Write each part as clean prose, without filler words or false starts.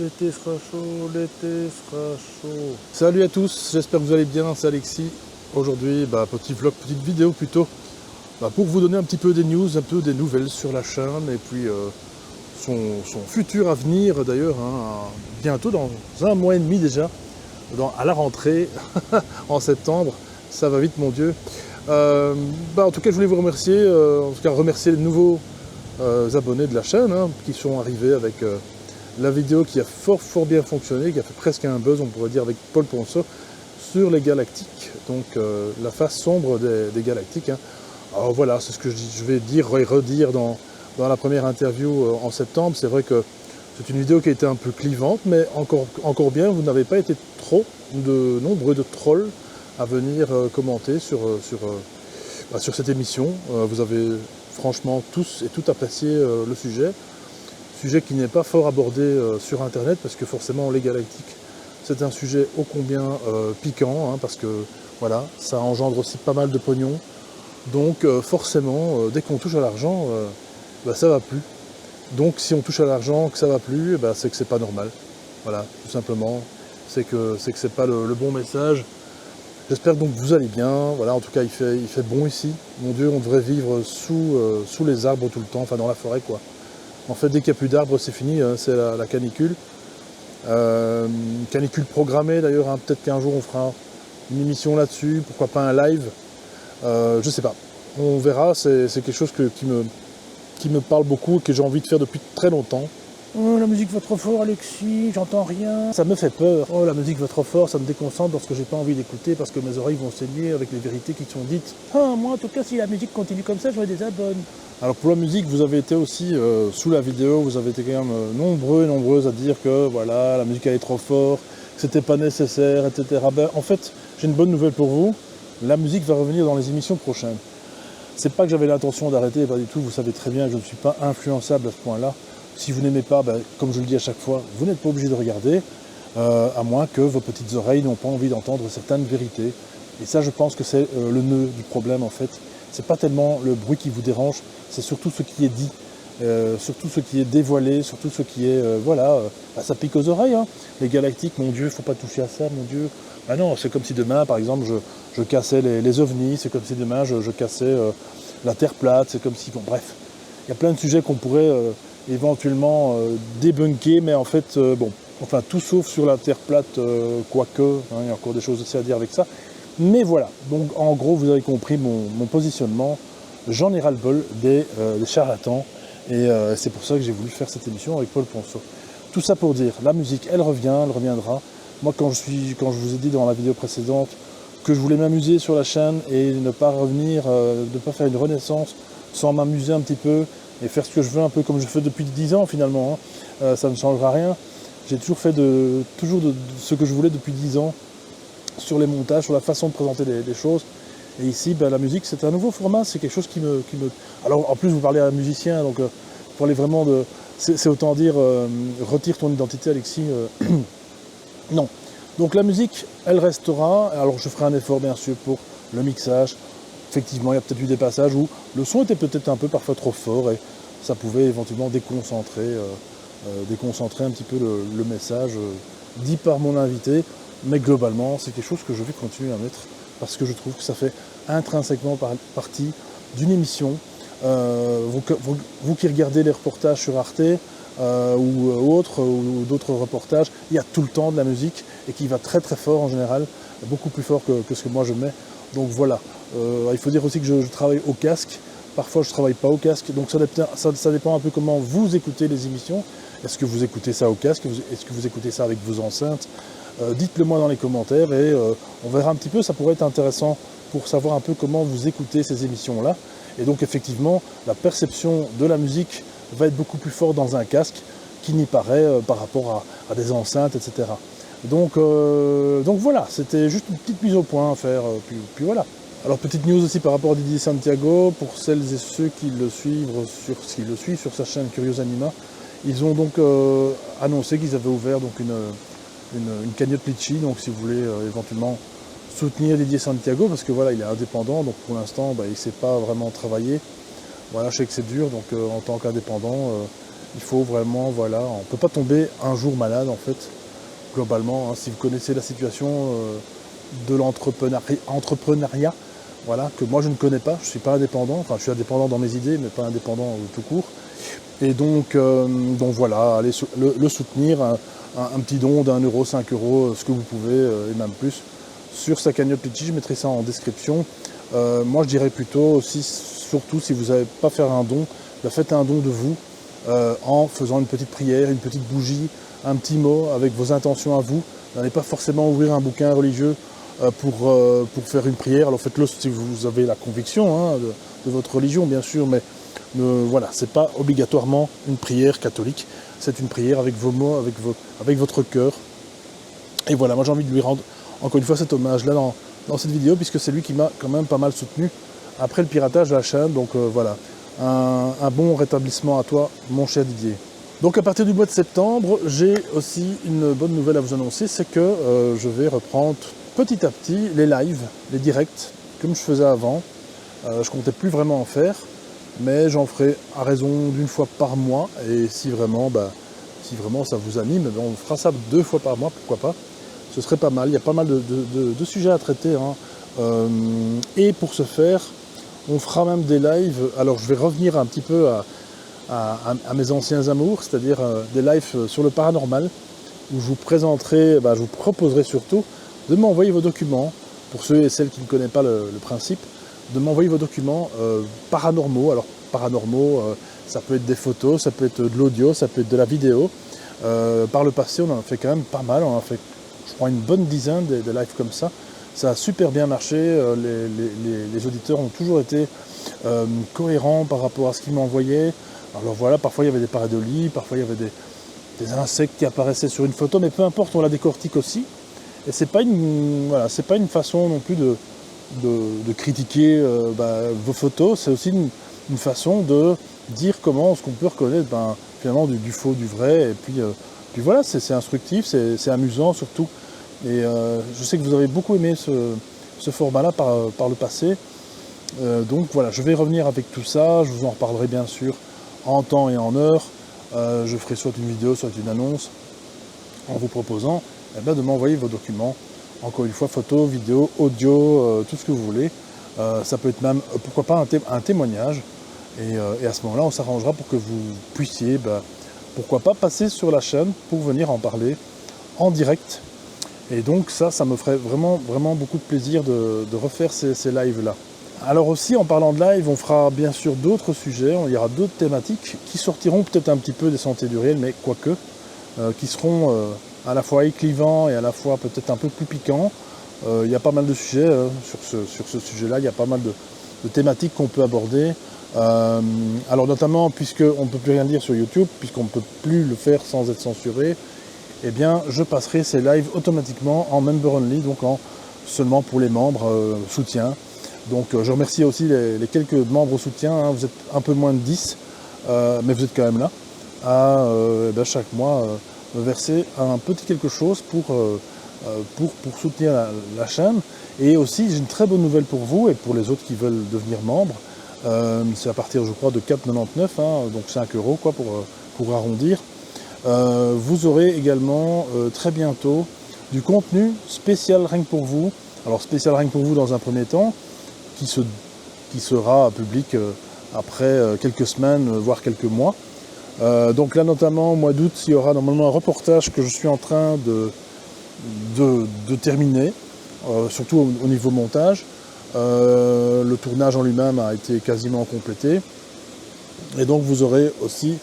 L'été sera chaud, l'été sera chaud. Salut à tous, j'espère que vous allez bien, c'est Alexis. Aujourd'hui, petit vlog, petite vidéo plutôt, pour vous donner un petit peu des news, un peu des nouvelles sur la chaîne et puis son futur avenir d'ailleurs, bientôt dans un mois et demi déjà, à la rentrée en septembre. Ça va vite mon Dieu. En tout cas, je voulais vous remercier, remercier les nouveaux abonnés de la chaîne qui sont arrivés avec la vidéo qui a fort bien fonctionné, qui a fait presque un buzz, on pourrait dire, avec Paul Ponceau sur les galactiques, donc la face sombre des galactiques. Alors voilà, c'est ce que je vais dire et redire dans la première interview en septembre. C'est vrai que c'est une vidéo qui a été un peu clivante, mais encore bien, vous n'avez pas été trop nombreux de trolls à venir commenter sur cette émission. Vous avez franchement tous et toutes apprécié le sujet qui n'est pas fort abordé sur internet, parce que forcément les galactiques c'est un sujet ô combien piquant, parce que voilà, ça engendre aussi pas mal de pognon, donc forcément dès qu'on touche à l'argent, ça va plus. Donc si on touche à l'argent, que ça va plus, c'est que c'est pas normal. Voilà, tout simplement, c'est que c'est pas le bon message. J'espère donc que vous allez bien. Voilà, en tout cas il fait bon ici. Mon Dieu, on devrait vivre sous les arbres tout le temps, enfin dans la forêt quoi. En fait, dès qu'il n'y a plus d'arbres, c'est fini, c'est la canicule. Canicule programmée d'ailleurs, peut-être qu'un jour on fera une émission là-dessus, pourquoi pas un live. Je sais pas, on verra, c'est quelque chose qui me parle beaucoup et que j'ai envie de faire depuis très longtemps. Oh, la musique va trop fort, Alexis, j'entends rien. Ça me fait peur. Oh, la musique va trop fort, ça me déconcentre lorsque j'ai pas envie d'écouter parce que mes oreilles vont saigner avec les vérités qui sont dites. Ah, moi, en tout cas, si la musique continue comme ça, j'aurai des abonnés. Alors, pour la musique, vous avez été aussi, sous la vidéo, vous avez été quand même nombreux et nombreuses à dire que, voilà, la musique allait trop fort, que c'était pas nécessaire, etc. En fait, j'ai une bonne nouvelle pour vous. La musique va revenir dans les émissions prochaines. C'est pas que j'avais l'intention d'arrêter, pas du tout. Vous savez très bien que je ne suis pas influençable à ce point-là. Si vous n'aimez pas, comme je le dis à chaque fois, vous n'êtes pas obligé de regarder, à moins que vos petites oreilles n'ont pas envie d'entendre certaines vérités. Et ça, je pense que c'est le nœud du problème en fait. C'est pas tellement le bruit qui vous dérange, c'est surtout ce qui est dit, surtout ce qui est dévoilé, surtout ce qui est, ça pique aux oreilles. Les galactiques, mon Dieu, faut pas toucher à ça, mon Dieu. Ah non, c'est comme si demain, par exemple, je cassais les ovnis, c'est comme si demain je cassais la Terre plate, c'est comme si, bon bref. Il y a plein de sujets qu'on pourrait éventuellement débunker, mais en fait, tout sauf sur la Terre plate, quoique, il y a encore des choses aussi à dire avec ça. Mais voilà, donc en gros, vous avez compris mon positionnement. J'en ai ras-le-bol des charlatans, et c'est pour ça que j'ai voulu faire cette émission avec Paul Ponceau. Tout ça pour dire, la musique, elle reviendra. Moi, quand je vous ai dit dans la vidéo précédente que je voulais m'amuser sur la chaîne et ne pas revenir, ne pas faire une renaissance sans m'amuser un petit peu et faire ce que je veux un peu comme je fais depuis 10 ans finalement, ça ne changera rien. J'ai toujours fait de ce que je voulais depuis 10 ans sur les montages, sur la façon de présenter les choses. Et ici, la musique, c'est un nouveau format, c'est quelque chose qui me... Alors, en plus, vous parlez à un musicien, donc vous parlez vraiment de... C'est autant dire, retire ton identité, Alexis. Non. Donc la musique, elle restera. Alors, je ferai un effort, bien sûr, pour le mixage. Effectivement, il y a peut-être eu des passages où le son était peut-être un peu parfois trop fort et ça pouvait éventuellement déconcentrer un petit peu le message dit par mon invité. Mais globalement, c'est quelque chose que je vais continuer à mettre parce que je trouve que ça fait intrinsèquement partie d'une émission. Vous qui regardez les reportages sur Arte ou autres, ou d'autres reportages, il y a tout le temps de la musique et qui va très très fort en général, beaucoup plus fort que ce que moi je mets. Donc voilà, il faut dire aussi que je travaille au casque, parfois je ne travaille pas au casque, donc ça dépend un peu comment vous écoutez les émissions. Est-ce que vous écoutez ça au casque? Est-ce que vous écoutez ça avec vos enceintes? Dites-le moi dans les commentaires et on verra un petit peu, ça pourrait être intéressant pour savoir un peu comment vous écoutez ces émissions-là. Et donc effectivement, la perception de la musique va être beaucoup plus forte dans un casque qu'il n'y paraît par rapport à des enceintes, etc. Donc voilà, c'était juste une petite mise au point à faire, puis voilà. Alors petite news aussi par rapport à Didier Santiago, pour celles et ceux qui le suivent sur sa chaîne Curious Anima, ils ont donc annoncé qu'ils avaient ouvert donc une cagnotte Litchi, donc si vous voulez éventuellement soutenir Didier Santiago, parce que voilà, il est indépendant, donc pour l'instant il ne sait pas vraiment travailler. Voilà, je sais que c'est dur, donc en tant qu'indépendant, Il faut vraiment, voilà, on ne peut pas tomber un jour malade en fait, globalement. Hein, si vous connaissez la situation de l'entrepreneuriat, voilà, que moi je ne connais pas, je ne suis pas indépendant, enfin je suis indépendant dans mes idées, mais pas indépendant tout court. Et donc voilà, allez le soutenir, un petit don d'1 euro, 5 euros, ce que vous pouvez, et même plus, sur sa cagnotte Litchi, je mettrai ça en description. Moi je dirais plutôt aussi, surtout si vous n'avez pas faire un don, faites un don de vous, en faisant une petite prière, une petite bougie, un petit mot avec vos intentions à vous. N'allez pas forcément ouvrir un bouquin religieux pour faire une prière. Alors faites-le si vous avez la conviction hein, de votre religion, bien sûr, mais voilà, c'est pas obligatoirement une prière catholique, c'est une prière avec vos mots, avec votre cœur. Et voilà, moi j'ai envie de lui rendre encore une fois cet hommage-là dans cette vidéo, puisque c'est lui qui m'a quand même pas mal soutenu après le piratage de la chaîne. Donc voilà, un bon rétablissement à toi, mon cher Didier. Donc à partir du mois de septembre, j'ai aussi une bonne nouvelle à vous annoncer, c'est que je vais reprendre petit à petit les lives, les directs, comme je faisais avant. Je comptais plus vraiment en faire, mais j'en ferai à raison d'une fois par mois, et si vraiment ça vous anime, on fera ça 2 fois par mois, pourquoi pas. Ce serait pas mal, il y a pas mal de sujets à traiter. Hein. Et pour ce faire, on fera même des lives. Alors je vais revenir un petit peu à mes anciens amours, c'est-à-dire des lives sur le paranormal, où je vous présenterai, je vous proposerai surtout de m'envoyer vos documents, pour ceux et celles qui ne connaissent pas le principe, de m'envoyer vos documents paranormaux. Alors paranormaux, ça peut être des photos, ça peut être de l'audio, ça peut être de la vidéo. Par le passé, on en a fait quand même pas mal, on en a fait, je crois, une bonne dizaine de lives comme ça. Ça a super bien marché, les auditeurs ont toujours été cohérents par rapport à ce qu'ils m'envoyaient. Alors voilà, parfois il y avait des pareidolie, parfois il y avait des insectes qui apparaissaient sur une photo, mais peu importe, on la décortique aussi. Et c'est pas une façon non plus de critiquer vos photos, c'est aussi une façon de dire comment est-ce qu'on peut reconnaître finalement du faux, du vrai, et puis voilà, c'est instructif, c'est amusant surtout. Et je sais que vous avez beaucoup aimé ce format-là par le passé. Donc voilà, je vais revenir avec tout ça, je vous en reparlerai bien sûr en temps et en heure. Je ferai soit une vidéo, soit une annonce, en vous proposant de m'envoyer vos documents. Encore une fois, photos, vidéos, audio, tout ce que vous voulez. Ça peut être même, pourquoi pas, un témoignage. Et à ce moment-là, on s'arrangera pour que vous puissiez, pourquoi pas, passer sur la chaîne pour venir en parler en direct. Et donc ça me ferait vraiment, vraiment beaucoup de plaisir de refaire ces lives-là. Alors aussi, en parlant de live, on fera bien sûr d'autres sujets, il y aura d'autres thématiques qui sortiront peut-être un petit peu des sentiers du réel, mais quoique, qui seront à la fois éclivants et à la fois peut-être un peu plus piquants. Il y a pas mal de sujets sur ce sujet-là, il y a pas mal de thématiques qu'on peut aborder. Alors notamment, puisqu'on ne peut plus rien dire sur YouTube, puisqu'on ne peut plus le faire sans être censuré, eh bien je passerai ces lives automatiquement en member only, donc seulement pour les membres soutien. Donc je remercie aussi les quelques membres soutien, hein. Vous êtes un peu moins de 10, mais vous êtes quand même là, à chaque mois me verser un petit quelque chose pour soutenir la chaîne. Et aussi j'ai une très bonne nouvelle pour vous et pour les autres qui veulent devenir membres. C'est à partir, je crois, de 4,99, hein, donc 5 euros quoi, pour arrondir. Vous aurez également très bientôt du contenu spécial rien que pour vous. Alors spécial rien que pour vous dans un premier temps, qui sera public après quelques semaines, voire quelques mois. Donc là notamment au mois d'août, il y aura normalement un reportage que je suis en train de terminer, surtout au niveau montage. Le tournage en lui-même a été quasiment complété. Et donc vous aurez aussi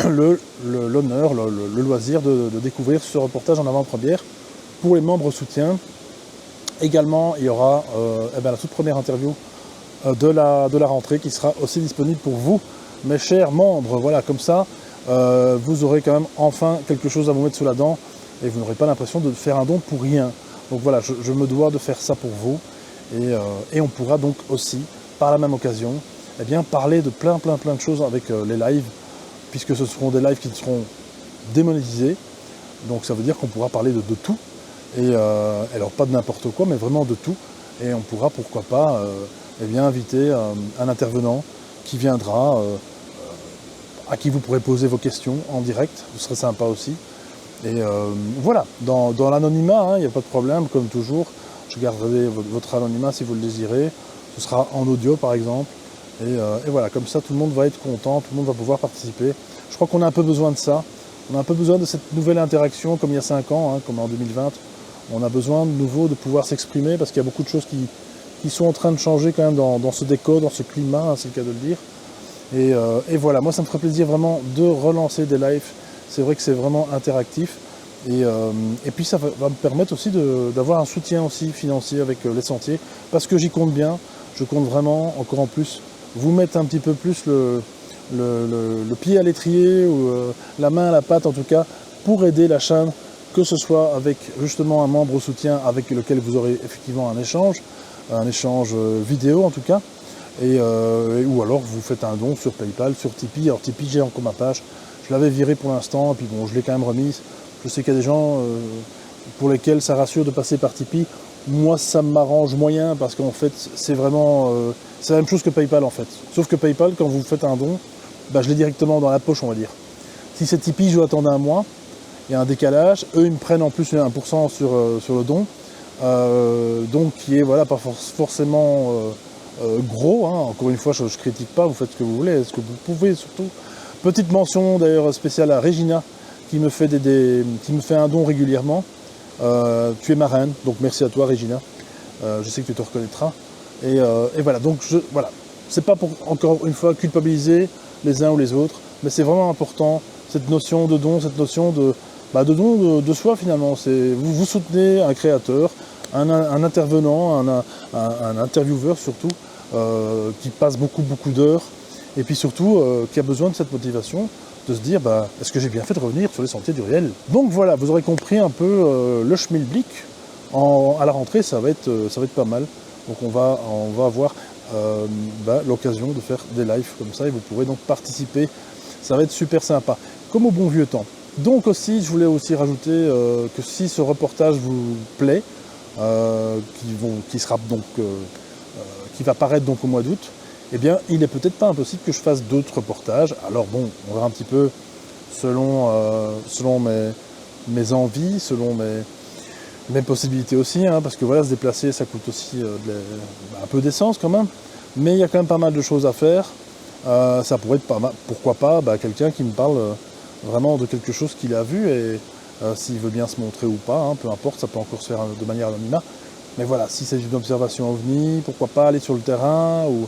l'honneur, le loisir de découvrir ce reportage en avant-première pour les membres soutiens. Également, il y aura la toute première interview de la rentrée qui sera aussi disponible pour vous, mes chers membres. Voilà, comme ça, vous aurez quand même enfin quelque chose à vous mettre sous la dent et vous n'aurez pas l'impression de faire un don pour rien. Donc voilà, je me dois de faire ça pour vous. Et on pourra donc aussi, par la même occasion, parler de plein de choses avec les lives, puisque ce seront des lives qui seront démonétisés. Donc ça veut dire qu'on pourra parler de tout. Et alors pas de n'importe quoi, mais vraiment de tout. Et on pourra, pourquoi pas, inviter un intervenant qui viendra à qui vous pourrez poser vos questions en direct, ce serait sympa aussi. Et voilà, dans l'anonymat, il n'y a pas de problème, comme toujours, je garderai votre anonymat si vous le désirez, ce sera en audio par exemple, et voilà, comme ça tout le monde va être content, tout le monde va pouvoir participer. Je crois qu'on a un peu besoin de ça, on a un peu besoin de cette nouvelle interaction comme il y a 5 ans, comme en 2020, on a besoin de nouveau de pouvoir s'exprimer parce qu'il y a beaucoup de choses qui sont en train de changer quand même dans ce décor, dans ce climat, c'est le cas de le dire. Et voilà, moi ça me ferait plaisir vraiment de relancer des lives. C'est vrai que c'est vraiment interactif. Et puis ça va me permettre aussi d'avoir un soutien aussi financier avec les sentiers. Parce que j'y compte bien, je compte vraiment encore en plus vous mettre un petit peu plus le pied à l'étrier ou la main à la pâte en tout cas pour aider la chaîne, que ce soit avec justement un membre au soutien avec lequel vous aurez effectivement un échange vidéo en tout cas. Ou alors vous faites un don sur PayPal, sur Tipeee. Alors Tipeee, j'ai encore ma page, je l'avais virée pour l'instant, et puis bon, je l'ai quand même remise. Je sais qu'il y a des gens pour lesquels ça rassure de passer par Tipeee. Moi, ça m'arrange moyen, parce qu'en fait, c'est vraiment... c'est la même chose que PayPal, en fait. Sauf que PayPal, quand vous faites un don, je l'ai directement dans la poche, on va dire. Si c'est Tipeee, je dois attendre un mois, il y a un décalage. Eux, ils me prennent en plus 1% sur le don. Donc, qui est voilà, pas forcément... gros, encore une fois je critique pas, vous faites ce que vous voulez, est-ce que vous pouvez surtout. Petite mention d'ailleurs spéciale à Regina qui me fait un don régulièrement. Tu es ma reine, donc merci à toi Regina, je sais que tu te reconnaîtras. Et voilà, donc voilà, c'est pas pour encore une fois culpabiliser les uns ou les autres, mais c'est vraiment important cette notion de don, cette notion de don de soi finalement. Vous soutenez un créateur, un intervenant, un intervieweur surtout, qui passe beaucoup d'heures, et puis surtout qui a besoin de cette motivation, de se dire est-ce que j'ai bien fait de revenir sur les sentiers du réel. Donc voilà, vous aurez compris un peu le schmilblick. À la rentrée, ça va être pas mal. Donc on va avoir l'occasion de faire des lives comme ça, et vous pourrez donc participer. Ça va être super sympa, comme au bon vieux temps. Donc aussi, je voulais aussi rajouter que si ce reportage vous plaît, qui va paraître donc au mois d'août, eh bien, il n'est peut-être pas impossible que je fasse d'autres reportages. Alors bon, on verra un petit peu selon mes envies, selon mes possibilités aussi, parce que voilà, se déplacer, ça coûte aussi un peu d'essence quand même. Mais il y a quand même pas mal de choses à faire. Ça pourrait être pas mal, pourquoi pas, quelqu'un qui me parle vraiment de quelque chose qu'il a vu, et s'il veut bien se montrer ou pas, peu importe, ça peut encore se faire de manière anonyme. Mais voilà, si c'est une observation OVNI, pourquoi pas aller sur le terrain, ou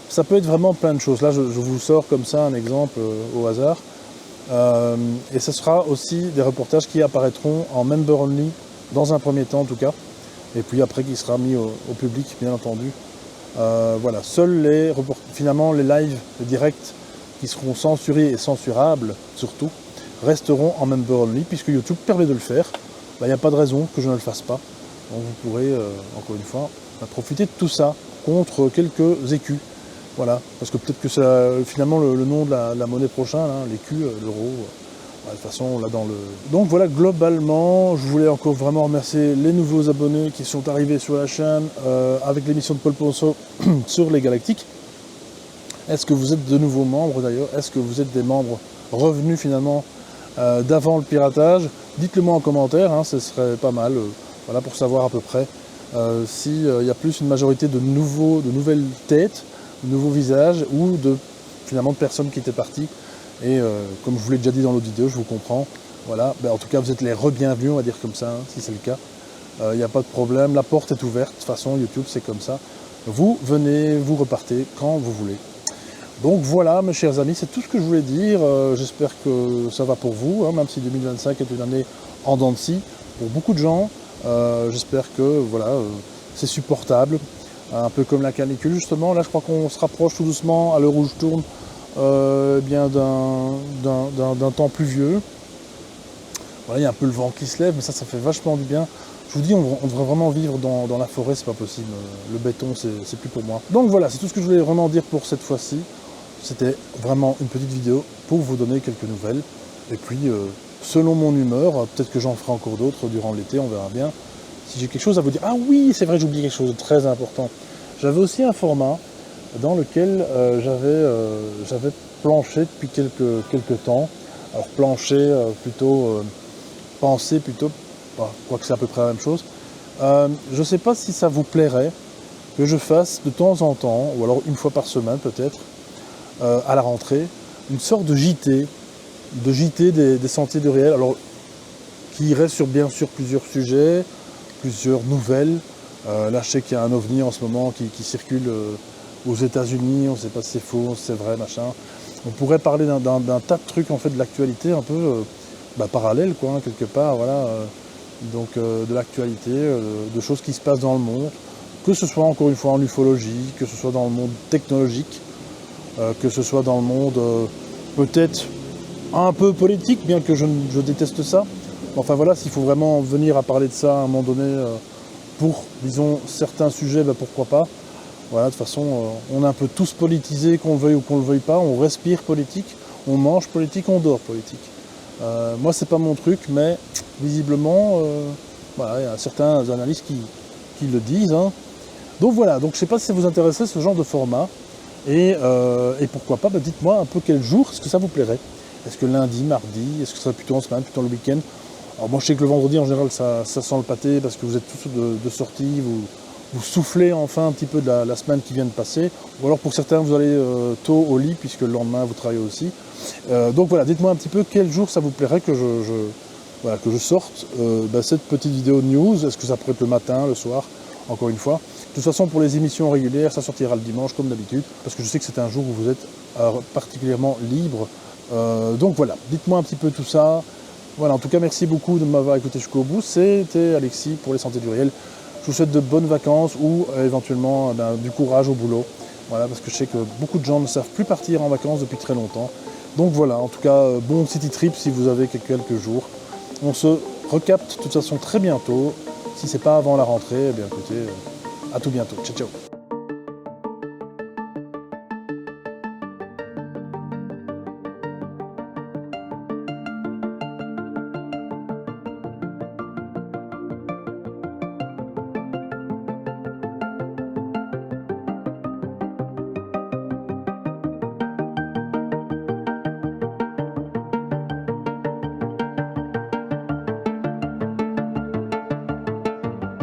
ça peut être vraiment plein de choses. Là, je vous sors comme ça un exemple au hasard. Et ce sera aussi des reportages qui apparaîtront en member only, dans un premier temps en tout cas, et puis après qui sera mis au public, bien entendu. Voilà, seuls finalement les lives, les directs qui seront censurés et censurables surtout, resteront en member only, puisque YouTube permet de le faire. Il n'y a pas de raison que je ne le fasse pas. Donc vous pourrez, encore une fois, profiter de tout ça contre quelques écus. Voilà, parce que peut-être que c'est finalement le nom de la monnaie prochaine, l'écu, l'euro. De toute façon, là dans le... Donc voilà, globalement, je voulais encore vraiment remercier les nouveaux abonnés qui sont arrivés sur la chaîne avec l'émission de Paul Ponceau sur les Galactiques. Est-ce que vous êtes de nouveaux membres d'ailleurs? Est-ce que vous êtes des membres revenus finalement d'avant le piratage? Dites-le moi en commentaire, ce serait pas mal, voilà, pour savoir à peu près s'il y a plus une majorité de nouvelles têtes, de nouveaux visages, ou finalement de personnes qui étaient parties. Et comme je vous l'ai déjà dit dans l'autre vidéo, je vous comprends. Voilà, en tout cas vous êtes les re-bienvenus, on va dire comme ça, si c'est le cas. Il n'y a pas de problème, la porte est ouverte, de toute façon YouTube c'est comme ça. Vous venez, vous repartez quand vous voulez. Donc voilà mes chers amis, c'est tout ce que je voulais dire. J'espère que ça va pour vous, même si 2025 est une année en dents de scie pour beaucoup de gens. J'espère que voilà, c'est supportable, un peu comme la canicule justement. Là je crois qu'on se rapproche tout doucement à l'heure où je tourne bien d'un temps pluvieux. Voilà, il y a un peu le vent qui se lève, mais ça fait vachement du bien. Je vous dis, on devrait vraiment vivre dans la forêt, c'est pas possible. Le béton, c'est plus pour moi. Donc voilà, c'est tout ce que je voulais vraiment dire pour cette fois-ci. C'était vraiment une petite vidéo pour vous donner quelques nouvelles. Et puis, selon mon humeur, peut-être que j'en ferai encore d'autres durant l'été, on verra bien. Si j'ai quelque chose à vous dire... Ah oui, c'est vrai, j'ai oublié quelque chose de très important. J'avais aussi un format dans lequel j'avais planché depuis quelques temps. Alors planché plutôt, pensé plutôt, bah, je crois que c'est à peu près la même chose. Je ne sais pas si ça vous plairait que je fasse de temps en temps, ou alors une fois par semaine peut-être, à la rentrée, une sorte de JT des sentiers du réel, alors qui reste sur bien sûr plusieurs sujets, plusieurs nouvelles. Là je sais qu'il y a un ovni en ce moment qui circule aux États-Unis, on ne sait pas si c'est faux, si c'est vrai, machin. On pourrait parler d'un tas de trucs en fait de l'actualité un peu parallèle quoi, hein, quelque part, voilà. De l'actualité, de choses qui se passent dans le monde, que ce soit encore une fois en ufologie, que ce soit dans le monde technologique, que ce soit dans le monde peut-être un peu politique, bien que je déteste ça. Enfin voilà, s'il faut vraiment venir à parler de ça à un moment donné pour, disons, certains sujets, pourquoi pas. Voilà, de toute façon, on est un peu tous politisés, qu'on le veuille ou qu'on le veuille pas, on respire politique, on mange politique, on dort politique. Moi, c'est pas mon truc, mais visiblement, voilà, il y a certains analystes qui le disent. Hein. Donc voilà, donc je sais pas si ça vous intéresserait ce genre de format. Et pourquoi pas, dites-moi un peu quel jour, est-ce que ça vous plairait? Est-ce que lundi, mardi, est-ce que ça serait plutôt en semaine, plutôt le week-end? Alors moi je sais que le vendredi en général ça sent le pâté parce que vous êtes tous de sortie, vous soufflez enfin un petit peu de la semaine qui vient de passer. Ou alors pour certains vous allez tôt au lit puisque le lendemain vous travaillez aussi. Donc voilà, dites-moi un petit peu quel jour ça vous plairait que je sorte cette petite vidéo de news. Est-ce que ça pourrait être le matin, le soir, encore une fois. De toute façon, pour les émissions régulières, ça sortira le dimanche comme d'habitude, parce que je sais que c'est un jour où vous êtes particulièrement libre. Donc voilà, dites-moi un petit peu tout ça. Voilà, en tout cas, merci beaucoup de m'avoir écouté jusqu'au bout. C'était Alexis pour les Sentiers du Réel. Je vous souhaite de bonnes vacances ou éventuellement du courage au boulot. Voilà, parce que je sais que beaucoup de gens ne savent plus partir en vacances depuis très longtemps. Donc voilà, en tout cas, bon city trip si vous avez quelques jours. On se recapte de toute façon très bientôt. Si c'est pas avant la rentrée, eh bien écoutez, à tout bientôt. Ciao, ciao.